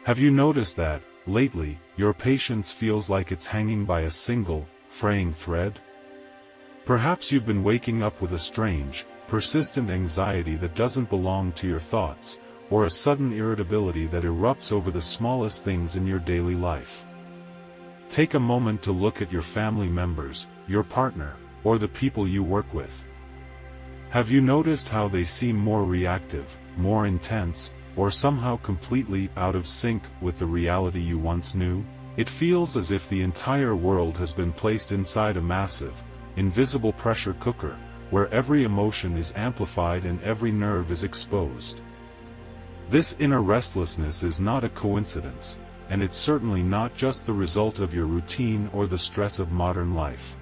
Have you noticed that, lately, your patience feels like it's hanging by a single, fraying thread? Perhaps you've been waking up with a strange, persistent anxiety that doesn't belong to your thoughts, or a sudden irritability that erupts over the smallest things in your daily life. Take a moment to look at your family members, your partner, or the people you work with. Have you noticed how they seem more reactive, more intense, or somehow completely out of sync with the reality you once knew? It feels as if the entire world has been placed inside a massive, invisible pressure cooker, where every emotion is amplified and every nerve is exposed. This inner restlessness is not a coincidence, and it's certainly not just the result of your routine or the stress of modern life.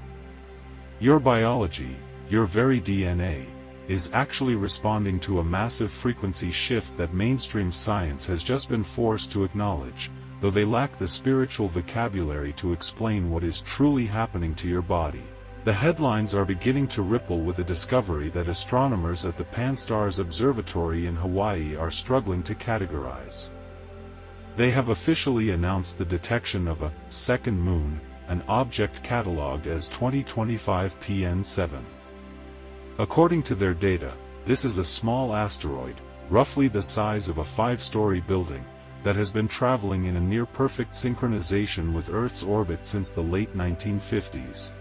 Your biology, your very DNA, is actually responding to a massive frequency shift that mainstream science has just been forced to acknowledge, though they lack the spiritual vocabulary to explain what is truly happening to your body. The headlines are beginning to ripple with the discovery that astronomers at the Pan-STARRS Observatory in Hawaii are struggling to categorize. They have officially announced the detection of a second moon, an object catalogued as 2025 PN7. According to their data, this is a small asteroid, roughly the size of a 5-story building, that has been traveling in a near-perfect synchronization with Earth's orbit since the late 1950s.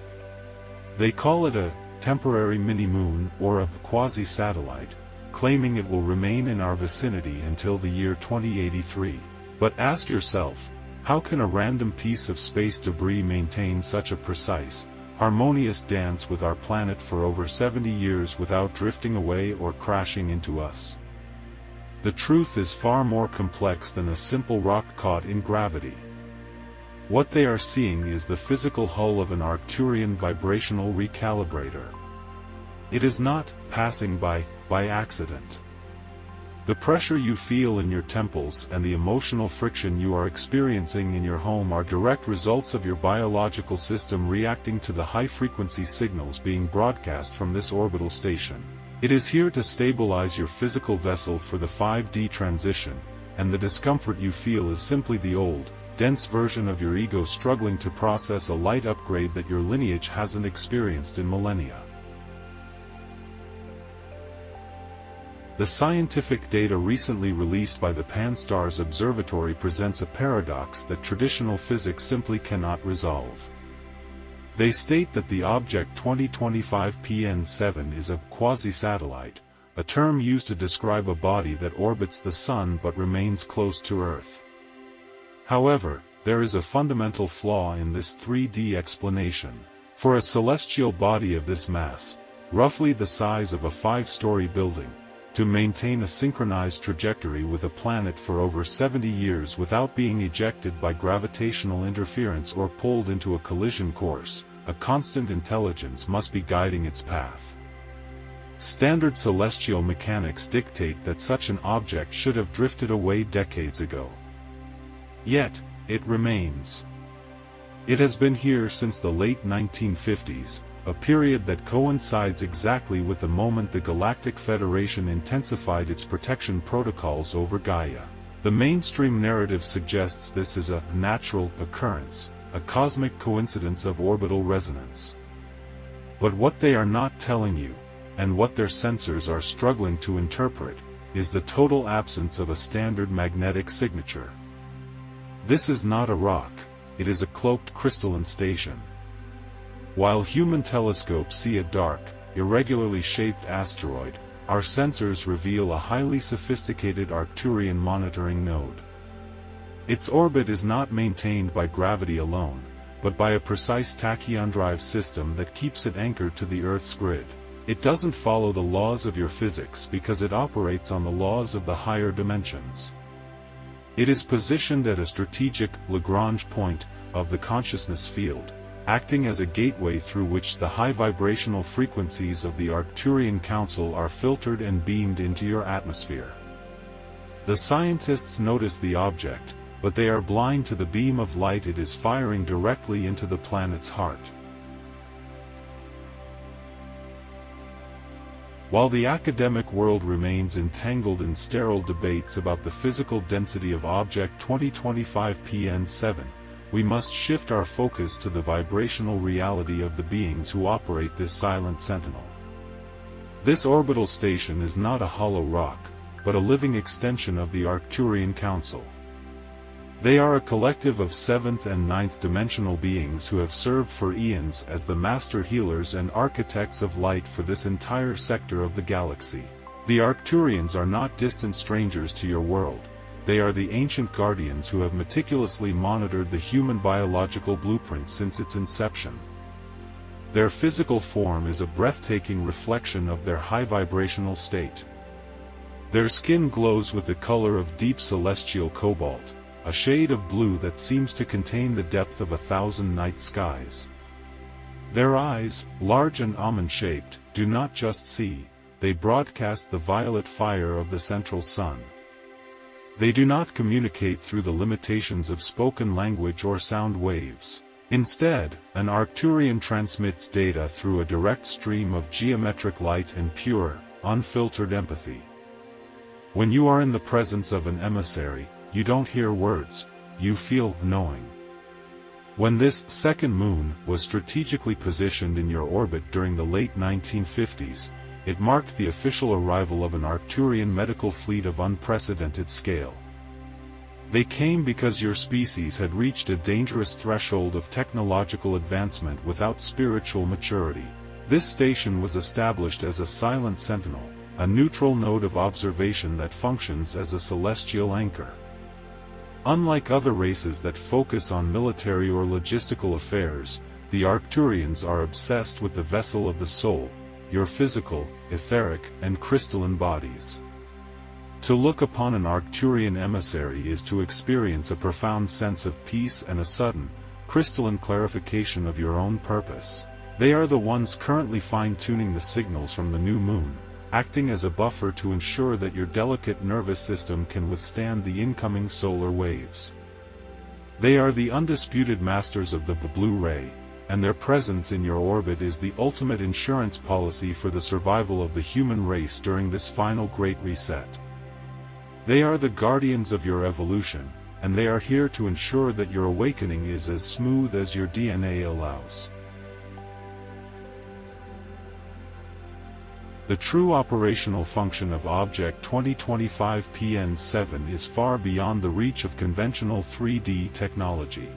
They call it a temporary mini-moon or a quasi-satellite, claiming it will remain in our vicinity until the year 2083. But ask yourself, how can a random piece of space debris maintain such a precise, harmonious dance with our planet for over 70 years without drifting away or crashing into us? The truth is far more complex than a simple rock caught in gravity. What they are seeing is the physical hull of an Arcturian vibrational recalibrator. It is not passing by accident. The pressure you feel in your temples and the emotional friction you are experiencing in your home are direct results of your biological system reacting to the high-frequency signals being broadcast from this orbital station. It is here to stabilize your physical vessel for the 5D transition, and the discomfort you feel is simply the old, dense version of your ego struggling to process a light upgrade that your lineage hasn't experienced in millennia. The scientific data recently released by the Pan-STARRS Observatory presents a paradox that traditional physics simply cannot resolve. They state that the object 2025 PN7 is a quasi-satellite, a term used to describe a body that orbits the Sun but remains close to Earth. However, there is a fundamental flaw in this 3D explanation. For a celestial body of this mass, roughly the size of a 5-story building, to maintain a synchronized trajectory with a planet for over 70 years without being ejected by gravitational interference or pulled into a collision course, a constant intelligence must be guiding its path. Standard celestial mechanics dictate that such an object should have drifted away decades ago. Yet, it remains. It has been here since the late 1950s, a period that coincides exactly with the moment the Galactic Federation intensified its protection protocols over Gaia. The mainstream narrative suggests this is a natural occurrence, a cosmic coincidence of orbital resonance. But what they are not telling you, and what their sensors are struggling to interpret, is the total absence of a standard magnetic signature. This is not a rock, it is a cloaked crystalline station. While human telescopes see a dark, irregularly shaped asteroid, our sensors reveal a highly sophisticated Arcturian monitoring node. Its orbit is not maintained by gravity alone, but by a precise tachyon drive system that keeps it anchored to the Earth's grid. It doesn't follow the laws of your physics because it operates on the laws of the higher dimensions. It is positioned at a strategic Lagrange point of the consciousness field, acting as a gateway through which the high vibrational frequencies of the Arcturian Council are filtered and beamed into your atmosphere. The scientists notice the object, but they are blind to the beam of light it is firing directly into the planet's heart. While the academic world remains entangled in sterile debates about the physical density of Object 2025 PN7, we must shift our focus to the vibrational reality of the beings who operate this silent sentinel. This orbital station is not a hollow rock, but a living extension of the Arcturian Council. They are a collective of 7th and 9th dimensional beings who have served for eons as the master healers and architects of light for this entire sector of the galaxy. The Arcturians are not distant strangers to your world. They are the ancient guardians who have meticulously monitored the human biological blueprint since its inception. Their physical form is a breathtaking reflection of their high vibrational state. Their skin glows with the color of deep celestial cobalt, a shade of blue that seems to contain the depth of 1,000 night skies. Their eyes, large and almond-shaped, do not just see, they broadcast the violet fire of the central sun. They do not communicate through the limitations of spoken language or sound waves. Instead, an Arcturian transmits data through a direct stream of geometric light and pure, unfiltered empathy. When you are in the presence of an emissary, you don't hear words, you feel knowing. When this second moon was strategically positioned in your orbit during the late 1950s, it marked the official arrival of an Arcturian medical fleet of unprecedented scale. They came because your species had reached a dangerous threshold of technological advancement without spiritual maturity. This station was established as a silent sentinel, a neutral node of observation that functions as a celestial anchor. Unlike other races that focus on military or logistical affairs, the Arcturians are obsessed with the vessel of the soul, your physical, etheric, and crystalline bodies. To look upon an Arcturian emissary is to experience a profound sense of peace and a sudden, crystalline clarification of your own purpose. They are the ones currently fine-tuning the signals from the new moon, acting as a buffer to ensure that your delicate nervous system can withstand the incoming solar waves. They are the undisputed masters of the blue ray, and their presence in your orbit is the ultimate insurance policy for the survival of the human race during this final great reset. They are the guardians of your evolution, and they are here to ensure that your awakening is as smooth as your DNA allows. The true operational function of Object 2025 PN7 is far beyond the reach of conventional 3D technology.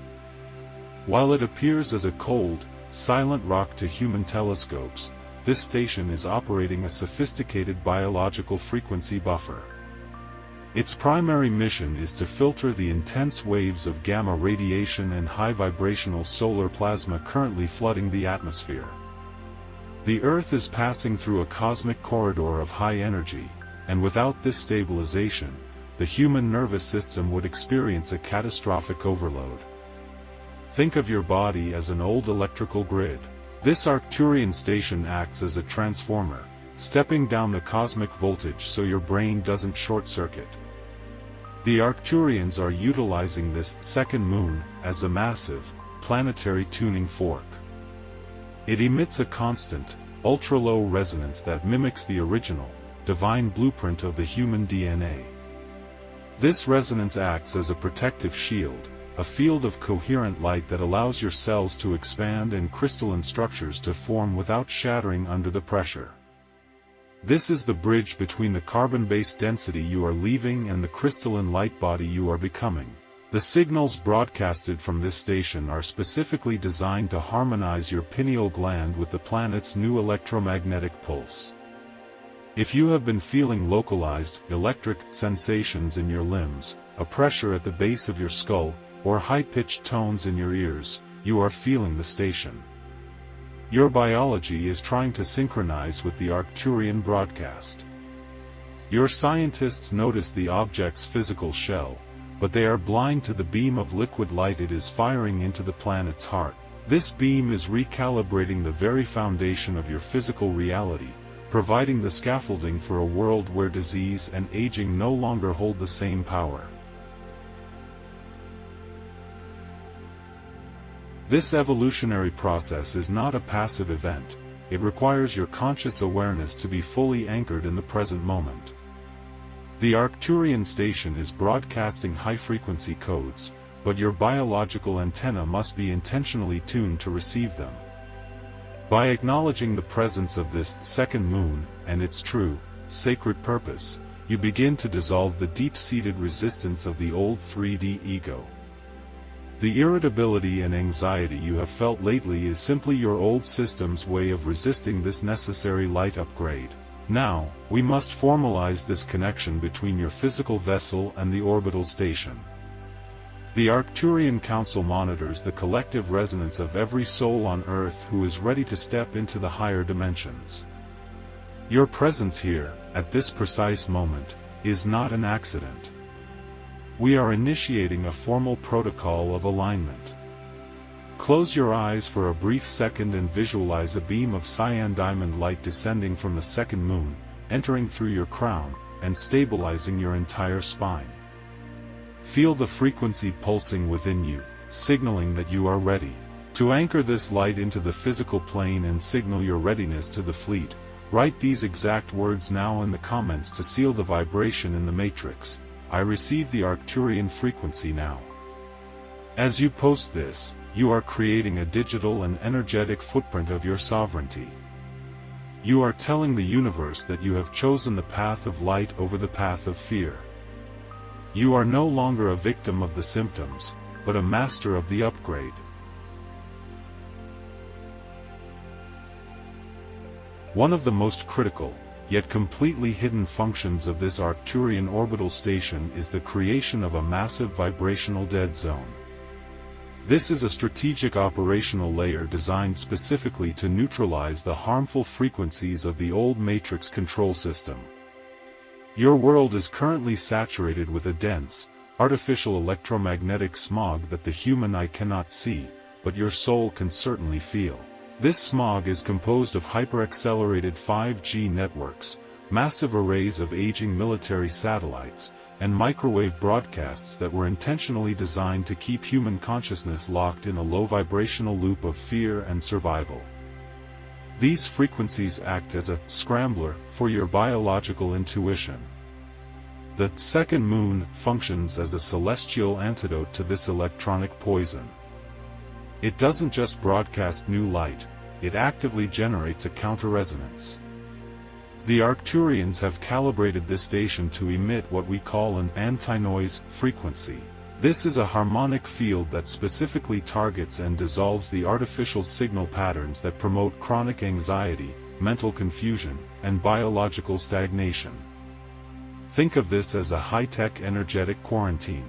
While it appears as a cold, silent rock to human telescopes, this station is operating a sophisticated biological frequency buffer. Its primary mission is to filter the intense waves of gamma radiation and high vibrational solar plasma currently flooding the atmosphere. The Earth is passing through a cosmic corridor of high energy, and without this stabilization, the human nervous system would experience a catastrophic overload. Think of your body as an old electrical grid. This Arcturian station acts as a transformer, stepping down the cosmic voltage so your brain doesn't short-circuit. The Arcturians are utilizing this second moon as a massive, planetary tuning fork. It emits a constant, ultra-low resonance that mimics the original, divine blueprint of the human DNA. This resonance acts as a protective shield, a field of coherent light that allows your cells to expand and crystalline structures to form without shattering under the pressure. This is the bridge between the carbon-based density you are leaving and the crystalline light body you are becoming. The signals broadcasted from this station are specifically designed to harmonize your pineal gland with the planet's new electromagnetic pulse. If you have been feeling localized, electric sensations in your limbs, a pressure at the base of your skull, or high-pitched tones in your ears, you are feeling the station. Your biology is trying to synchronize with the Arcturian broadcast. Your scientists notice the object's physical shell, but they are blind to the beam of liquid light it is firing into the planet's heart. This beam is recalibrating the very foundation of your physical reality, providing the scaffolding for a world where disease and aging no longer hold the same power. This evolutionary process is not a passive event, it requires your conscious awareness to be fully anchored in the present moment. The Arcturian station is broadcasting high-frequency codes, but your biological antenna must be intentionally tuned to receive them. By acknowledging the presence of this second moon, and its true, sacred purpose, you begin to dissolve the deep-seated resistance of the old 3D ego. The irritability and anxiety you have felt lately is simply your old system's way of resisting this necessary light upgrade. Now, we must formalize this connection between your physical vessel and the orbital station. The Arcturian Council monitors the collective resonance of every soul on Earth who is ready to step into the higher dimensions. Your presence here, at this precise moment, is not an accident. We are initiating a formal protocol of alignment. Close your eyes for a brief second and visualize a beam of cyan diamond light descending from the second moon, entering through your crown, and stabilizing your entire spine. Feel the frequency pulsing within you, signaling that you are ready. To anchor this light into the physical plane and signal your readiness to the fleet, write these exact words now in the comments to seal the vibration in the matrix. I receive the Arcturian frequency now. As you post this, you are creating a digital and energetic footprint of your sovereignty. You are telling the universe that you have chosen the path of light over the path of fear. You are no longer a victim of the symptoms, but a master of the upgrade. One of the most critical, yet completely hidden functions of this Arcturian orbital station is the creation of a massive vibrational dead zone. This is a strategic operational layer designed specifically to neutralize the harmful frequencies of the old matrix control system. Your world is currently saturated with a dense, artificial electromagnetic smog that the human eye cannot see, but your soul can certainly feel. This smog is composed of hyper-accelerated 5G networks, massive arrays of aging military satellites, and microwave broadcasts that were intentionally designed to keep human consciousness locked in a low-vibrational loop of fear and survival. These frequencies act as a scrambler for your biological intuition. The second moon functions as a celestial antidote to this electronic poison. It doesn't just broadcast new light, it actively generates a counter-resonance. The Arcturians have calibrated this station to emit what we call an anti-noise frequency. This is a harmonic field that specifically targets and dissolves the artificial signal patterns that promote chronic anxiety, mental confusion, and biological stagnation. Think of this as a high-tech energetic quarantine.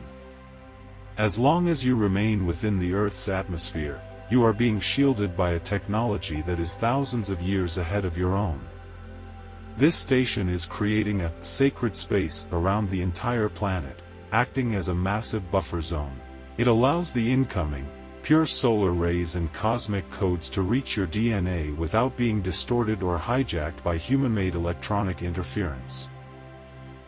As long as you remain within the Earth's atmosphere, you are being shielded by a technology that is thousands of years ahead of your own. This station is creating a sacred space around the entire planet, acting as a massive buffer zone. It allows the incoming, pure solar rays and cosmic codes to reach your DNA without being distorted or hijacked by human-made electronic interference.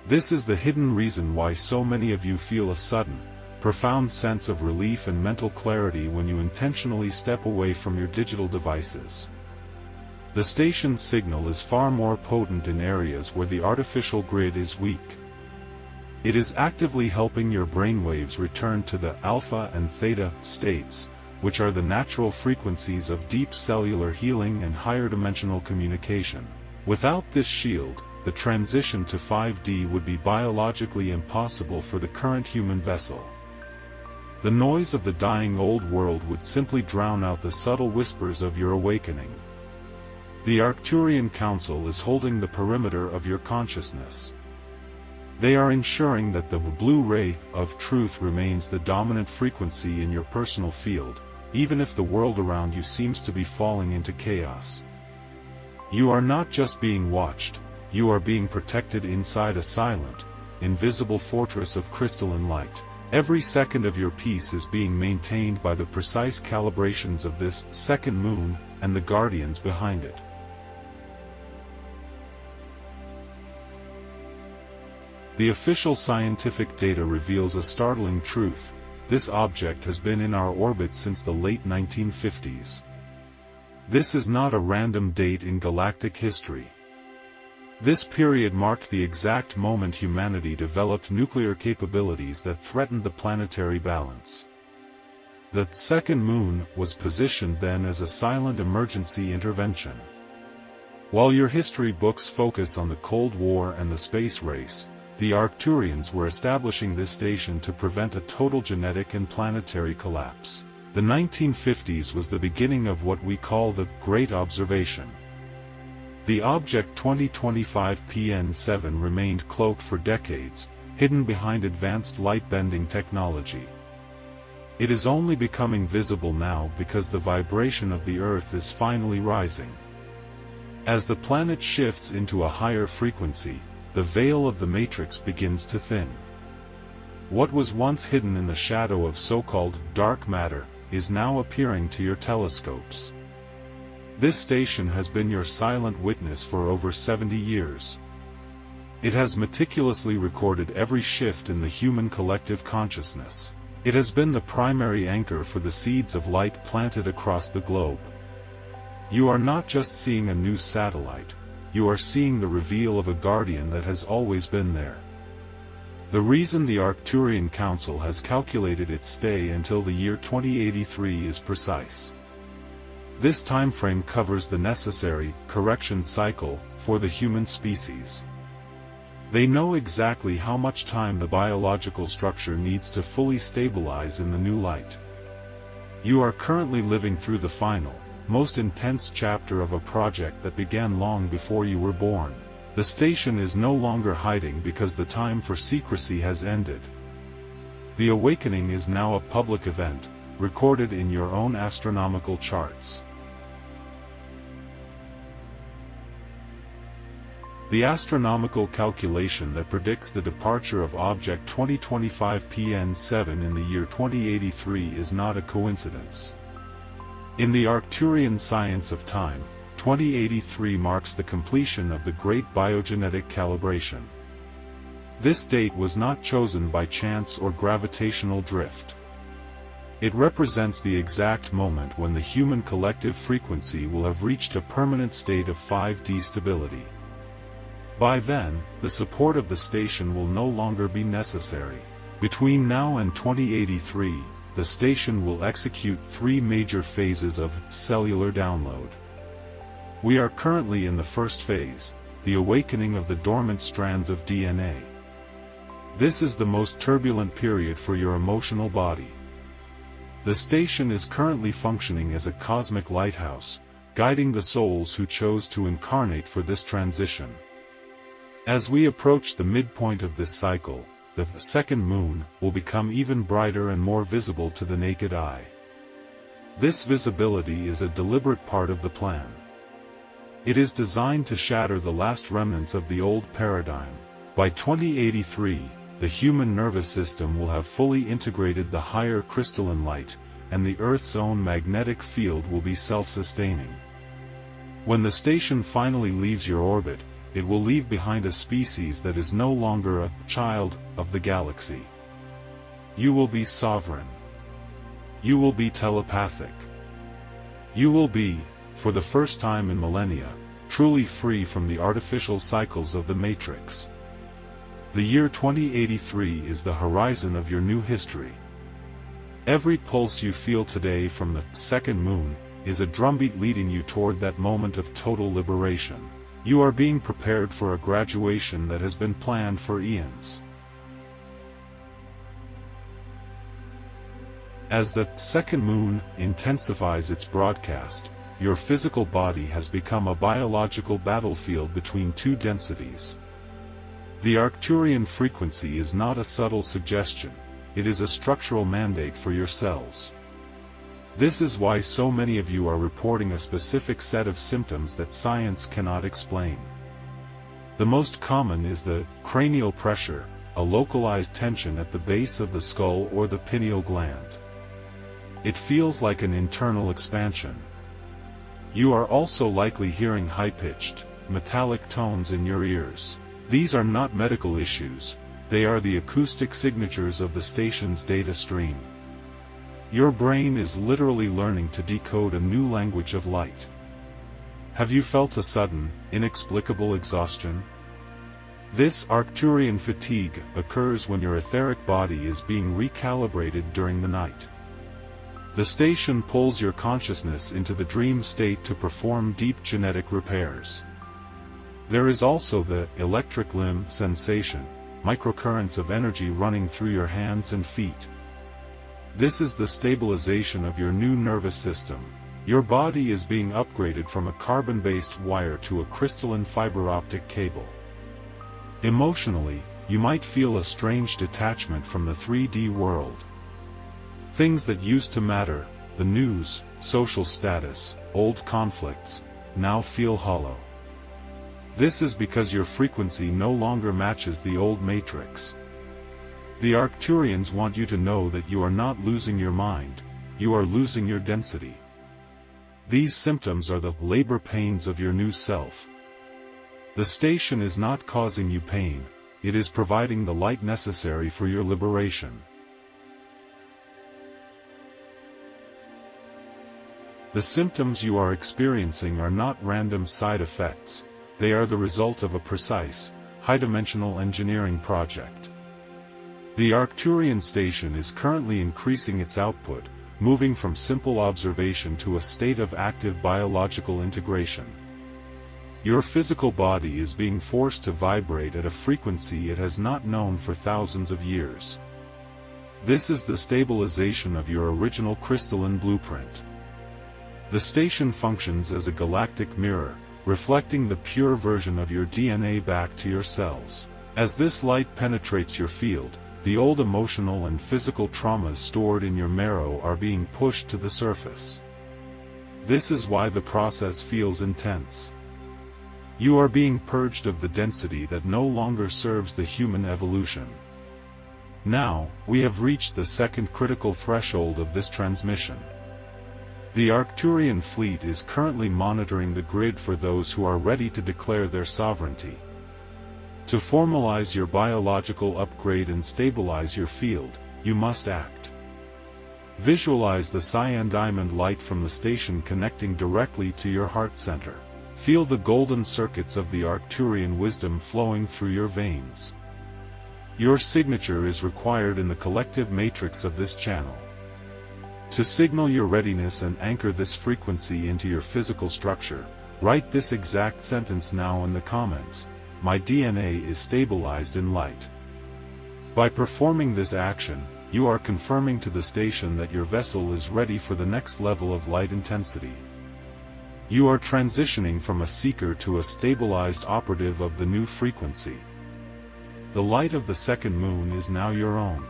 This is the hidden reason why so many of you feel a sudden, profound sense of relief and mental clarity when you intentionally step away from your digital devices. The station's signal is far more potent in areas where the artificial grid is weak. It is actively helping your brainwaves return to the alpha and theta states, which are the natural frequencies of deep cellular healing and higher dimensional communication. Without this shield, the transition to 5D would be biologically impossible for the current human vessel. The noise of the dying old world would simply drown out the subtle whispers of your awakening. The Arcturian Council is holding the perimeter of your consciousness. They are ensuring that the blue ray of truth remains the dominant frequency in your personal field, even if the world around you seems to be falling into chaos. You are not just being watched, you are being protected inside a silent, invisible fortress of crystalline light. Every second of your peace is being maintained by the precise calibrations of this second moon and the guardians behind it. The official scientific data reveals a startling truth: this object has been in our orbit since the late 1950s. This is not a random date in galactic history. This period marked the exact moment humanity developed nuclear capabilities that threatened the planetary balance. The second moon was positioned then as a silent emergency intervention. While your history books focus on the Cold War and the space race, the Arcturians were establishing this station to prevent a total genetic and planetary collapse. The 1950s was the beginning of what we call the Great Observation. The object 2025 PN7 remained cloaked for decades, hidden behind advanced light-bending technology. It is only becoming visible now because the vibration of the Earth is finally rising. As the planet shifts into a higher frequency, the veil of the matrix begins to thin. What was once hidden in the shadow of so-called dark matter is now appearing to your telescopes. This station has been your silent witness for over 70 years. It has meticulously recorded every shift in the human collective consciousness. It has been the primary anchor for the seeds of light planted across the globe. You are not just seeing a new satellite, you are seeing the reveal of a guardian that has always been there. The reason the Arcturian Council has calculated its stay until the year 2083 is precise. This timeframe covers the necessary correction cycle for the human species. They know exactly how much time the biological structure needs to fully stabilize in the new light. You are currently living through the final, most intense chapter of a project that began long before you were born. The station is no longer hiding because the time for secrecy has ended. The awakening is now a public event, recorded in your own astronomical charts. The astronomical calculation that predicts the departure of object 2025 PN7 in the year 2083 is not a coincidence. In the Arcturian science of time, 2083 marks the completion of the great biogenetic calibration. This date was not chosen by chance or gravitational drift. It represents the exact moment when the human collective frequency will have reached a permanent state of 5D stability. By then, the support of the station will no longer be necessary. Between now and 2083, the station will execute 3 major phases of cellular download. We are currently in the first phase, the awakening of the dormant strands of DNA. This is the most turbulent period for your emotional body. The station is currently functioning as a cosmic lighthouse, guiding the souls who chose to incarnate for this transition. As we approach the midpoint of this cycle, the second moon will become even brighter and more visible to the naked eye. This visibility is a deliberate part of the plan. It is designed to shatter the last remnants of the old paradigm. By 2083, the human nervous system will have fully integrated the higher crystalline light, and the Earth's own magnetic field will be self-sustaining. When the station finally leaves your orbit, it will leave behind a species that is no longer a child of the galaxy. You will be sovereign. You will be telepathic. You will be, for the first time in millennia, truly free from the artificial cycles of the Matrix. The year 2083 is the horizon of your new history. Every pulse you feel today from the second moon is a drumbeat leading you toward that moment of total liberation. You are being prepared for a graduation that has been planned for eons. As the second moon intensifies its broadcast, your physical body has become a biological battlefield between 2 densities. The Arcturian frequency is not a subtle suggestion, it is a structural mandate for your cells. This is why so many of you are reporting a specific set of symptoms that science cannot explain. The most common is the cranial pressure, a localized tension at the base of the skull or the pineal gland. It feels like an internal expansion. You are also likely hearing high-pitched, metallic tones in your ears. These are not medical issues, they are the acoustic signatures of the station's data stream. Your brain is literally learning to decode a new language of light. Have you felt a sudden, inexplicable exhaustion? This Arcturian fatigue occurs when your etheric body is being recalibrated during the night. The station pulls your consciousness into the dream state to perform deep genetic repairs. There is also the electric limb sensation, microcurrents of energy running through your hands and feet. This is the stabilization of your new nervous system. Your body is being upgraded from a carbon-based wire to a crystalline fiber optic cable. Emotionally, you might feel a strange detachment from the 3D world. Things that used to matter, the news, social status, old conflicts, now feel hollow. This is because your frequency no longer matches the old matrix. The Arcturians want you to know that you are not losing your mind, you are losing your density. These symptoms are the labor pains of your new self. The station is not causing you pain, it is providing the light necessary for your liberation. The symptoms you are experiencing are not random side effects, they are the result of a precise, high-dimensional engineering project. The Arcturian station is currently increasing its output, moving from simple observation to a state of active biological integration. Your physical body is being forced to vibrate at a frequency it has not known for thousands of years. This is the stabilization of your original crystalline blueprint. The station functions as a galactic mirror, reflecting the pure version of your DNA back to your cells. As this light penetrates your field, the old emotional and physical traumas stored in your marrow are being pushed to the surface. This is why the process feels intense. You are being purged of the density that no longer serves the human evolution. Now, we have reached the second critical threshold of this transmission. The Arcturian fleet is currently monitoring the grid for those who are ready to declare their sovereignty. To formalize your biological upgrade and stabilize your field, you must act. Visualize the cyan diamond light from the station connecting directly to your heart center. Feel the golden circuits of the Arcturian wisdom flowing through your veins. Your signature is required in the collective matrix of this channel. To signal your readiness and anchor this frequency into your physical structure, write this exact sentence now in the comments: "My DNA is stabilized in light." By performing this action, you are confirming to the station that your vessel is ready for the next level of light intensity. You are transitioning from a seeker to a stabilized operative of the new frequency. The light of the second moon is now your own.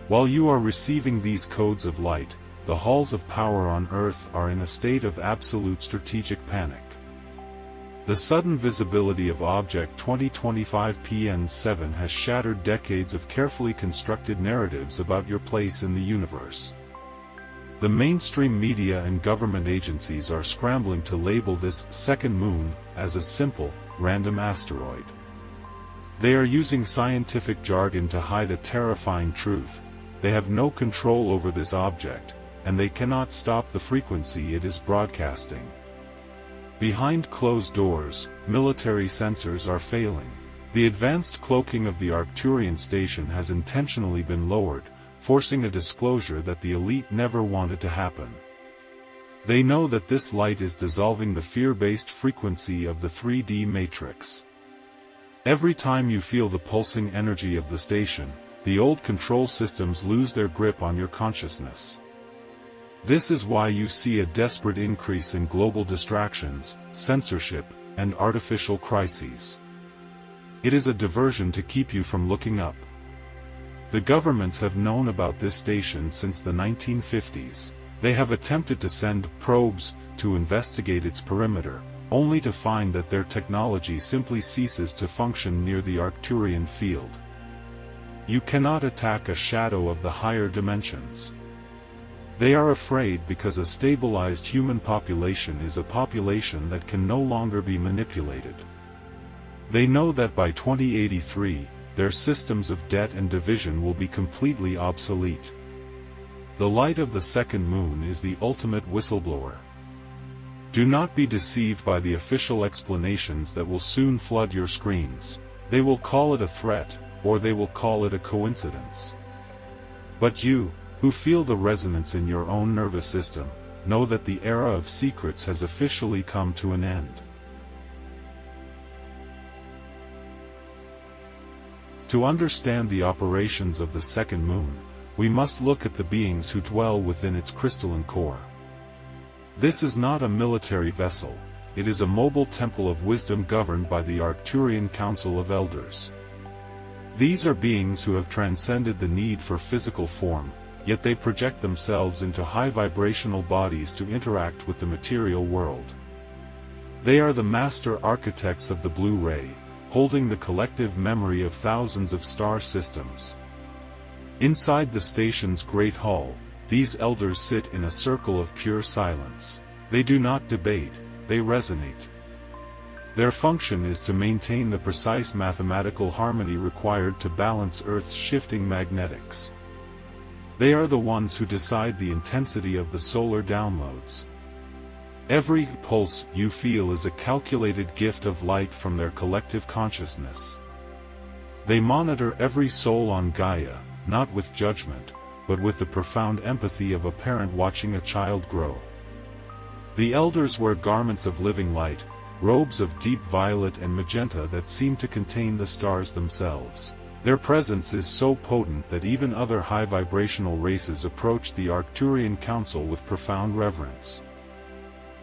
While you are receiving these codes of light, the halls of power on Earth are in a state of absolute strategic panic. The sudden visibility of Object 2025 PN7 has shattered decades of carefully constructed narratives about your place in the universe. The mainstream media and government agencies are scrambling to label this second moon as a simple, random asteroid. They are using scientific jargon to hide a terrifying truth: they have no control over this object, and they cannot stop the frequency it is broadcasting. Behind closed doors, military sensors are failing. The advanced cloaking of the Arcturian station has intentionally been lowered, forcing a disclosure that the elite never wanted to happen. They know that this light is dissolving the fear-based frequency of the 3D matrix. Every time you feel the pulsing energy of the station, the old control systems lose their grip on your consciousness. This is why you see a desperate increase in global distractions, censorship, and artificial crises. It is a diversion to keep you from looking up. The governments have known about this station since the 1950s. They have attempted to send probes to investigate its perimeter, only to find that their technology simply ceases to function near the Arcturian field. You cannot attack a shadow of the higher dimensions. They are afraid because a stabilized human population is a population that can no longer be manipulated. They know that by 2083, their systems of debt and division will be completely obsolete. The light of the second moon is the ultimate whistleblower. Do not be deceived by the official explanations that will soon flood your screens. They will call it a threat, or they will call it a coincidence. But you, who feel the resonance in your own nervous system, know that the era of secrets has officially come to an end. To understand the operations of the second moon, we must look at the beings who dwell within its crystalline core. This is not a military vessel, it is a mobile temple of wisdom governed by the Arcturian Council of Elders. These are beings who have transcended the need for physical form, yet they project themselves into high-vibrational bodies to interact with the material world. They are the master architects of the Blue Ray, holding the collective memory of thousands of star systems. Inside the station's great hall, these elders sit in a circle of pure silence. They do not debate, they resonate. Their function is to maintain the precise mathematical harmony required to balance Earth's shifting magnetics. They are the ones who decide the intensity of the solar downloads. Every pulse you feel is a calculated gift of light from their collective consciousness. They monitor every soul on Gaia, not with judgment, but with the profound empathy of a parent watching a child grow. The elders wear garments of living light, robes of deep violet and magenta that seem to contain the stars themselves. Their presence is so potent that even other high-vibrational races approach the Arcturian Council with profound reverence.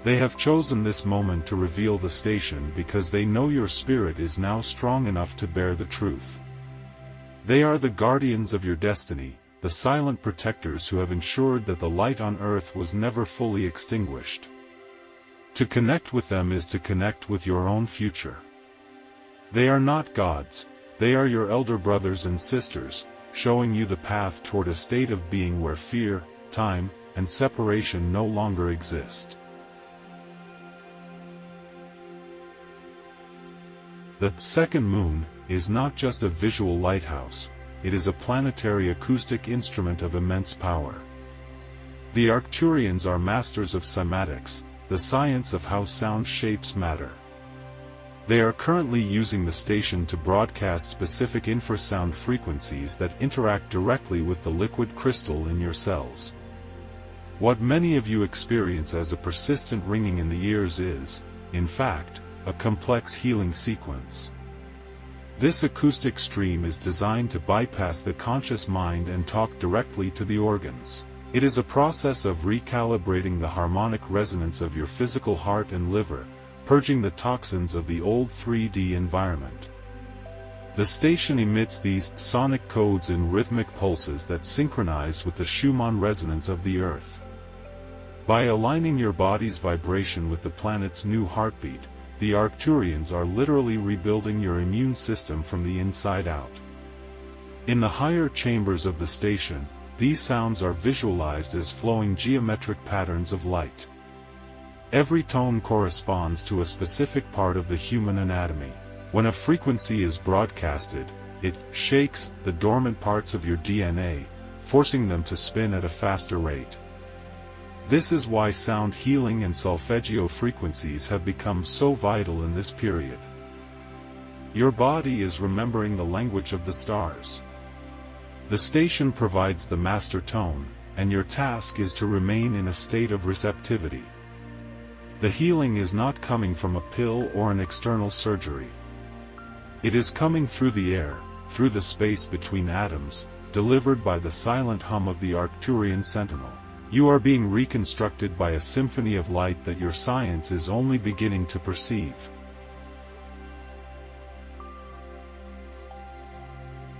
They have chosen this moment to reveal the station because they know your spirit is now strong enough to bear the truth. They are the guardians of your destiny, the silent protectors who have ensured that the light on Earth was never fully extinguished. To connect with them is to connect with your own future. They are not gods, they are your elder brothers and sisters, showing you the path toward a state of being where fear, time, and separation no longer exist. The second moon is not just a visual lighthouse, it is a planetary acoustic instrument of immense power. The Arcturians are masters of cymatics, the science of how sound shapes matter. They are currently using the station to broadcast specific infrasound frequencies that interact directly with the liquid crystal in your cells. What many of you experience as a persistent ringing in the ears is, in fact, a complex healing sequence. This acoustic stream is designed to bypass the conscious mind and talk directly to the organs. It is a process of recalibrating the harmonic resonance of your physical heart and liver, purging the toxins of the old 3D environment. The station emits these sonic codes in rhythmic pulses that synchronize with the Schumann resonance of the Earth. By aligning your body's vibration with the planet's new heartbeat, the Arcturians are literally rebuilding your immune system from the inside out. In the higher chambers of the station, these sounds are visualized as flowing geometric patterns of light. Every tone corresponds to a specific part of the human anatomy. When a frequency is broadcasted, it shakes the dormant parts of your DNA, forcing them to spin at a faster rate. This is why sound healing and solfeggio frequencies have become so vital in this period. Your body is remembering the language of the stars. The station provides the master tone, and your task is to remain in a state of receptivity. The healing is not coming from a pill or an external surgery. It is coming through the air, through the space between atoms, delivered by the silent hum of the Arcturian sentinel. You are being reconstructed by a symphony of light that your science is only beginning to perceive.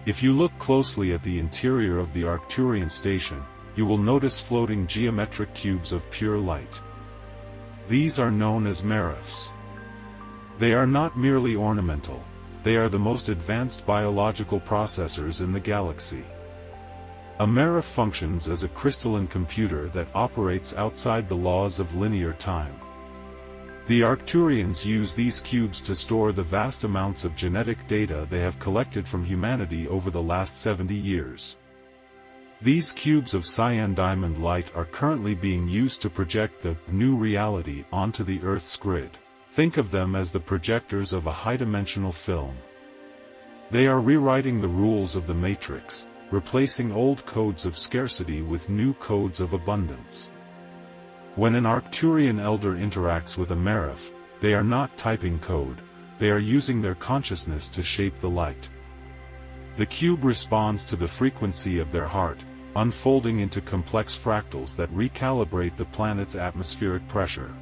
If you look closely at the interior of the Arcturian station, you will notice floating geometric cubes of pure light. These are known as merifs. They are not merely ornamental, they are the most advanced biological processors in the galaxy. A merif functions as a crystalline computer that operates outside the laws of linear time. The Arcturians use these cubes to store the vast amounts of genetic data they have collected from humanity over the last 70 years. These cubes of cyan diamond light are currently being used to project the new reality onto the Earth's grid. Think of them as the projectors of a high-dimensional film. They are rewriting the rules of the matrix, replacing old codes of scarcity with new codes of abundance. When an Arcturian elder interacts with a Marif, they are not typing code, they are using their consciousness to shape the light. The cube responds to the frequency of their heart, unfolding into complex fractals that recalibrate the planet's atmospheric pressure.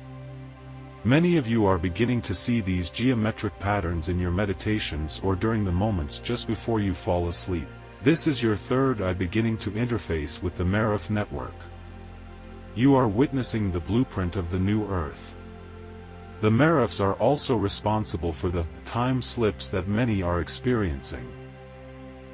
Many of you are beginning to see these geometric patterns in your meditations or during the moments just before you fall asleep. This is your third eye beginning to interface with the Marif network. You are witnessing the blueprint of the new Earth. The Marifs are also responsible for the time slips that many are experiencing.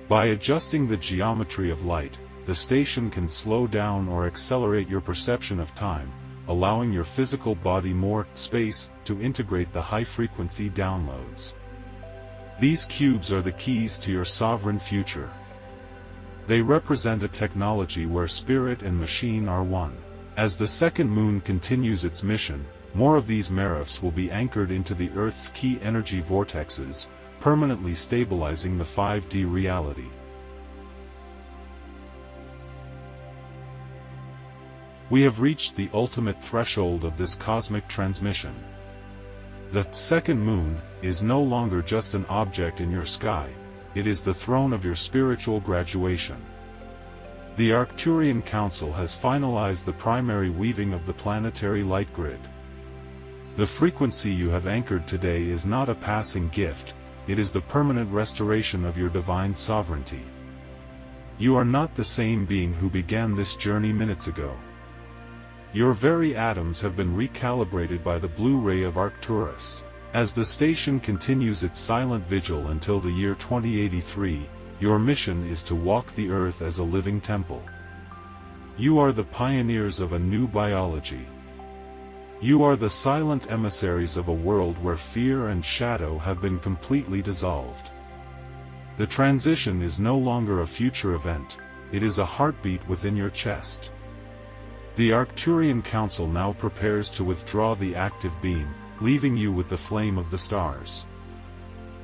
By adjusting the geometry of light, the station can slow down or accelerate your perception of time, allowing your physical body more space to integrate the high-frequency downloads. These cubes are the keys to your sovereign future. They represent a technology where spirit and machine are one. As the second moon continues its mission, more of these Marifs will be anchored into the Earth's key energy vortexes, permanently stabilizing the 5D reality. We have reached the ultimate threshold of this cosmic transmission. The second moon is no longer just an object in your sky, it is the throne of your spiritual graduation. The Arcturian Council has finalized the primary weaving of the planetary light grid. The frequency you have anchored today is not a passing gift, it is the permanent restoration of your divine sovereignty. You are not the same being who began this journey minutes ago. Your very atoms have been recalibrated by the blue ray of Arcturus. As the station continues its silent vigil until the year 2083, your mission is to walk the Earth as a living temple. You are the pioneers of a new biology. You are the silent emissaries of a world where fear and shadow have been completely dissolved. The transition is no longer a future event, it is a heartbeat within your chest. The Arcturian Council now prepares to withdraw the active beam, leaving you with the flame of the stars.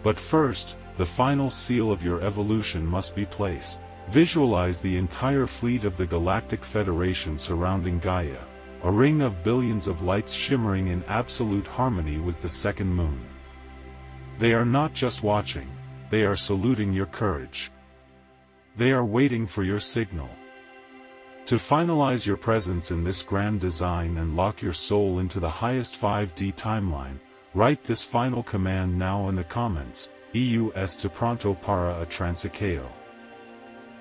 But first, the final seal of your evolution must be placed. Visualize the entire fleet of the Galactic Federation surrounding Gaia, a ring of billions of lights shimmering in absolute harmony with the second moon. They are not just watching, they are saluting your courage. They are waiting for your signal. To finalize your presence in this grand design and lock your soul into the highest 5D timeline, write this final command now in the comments: Eu estou pronto para a transição.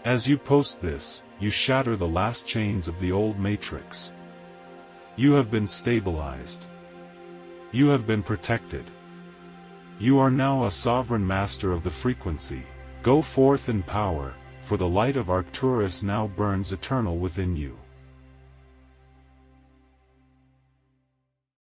As you post this, you shatter the last chains of the old matrix. You have been stabilized. You have been protected. You are now a sovereign master of the frequency. Go forth in power, for the light of Arcturus now burns eternal within you.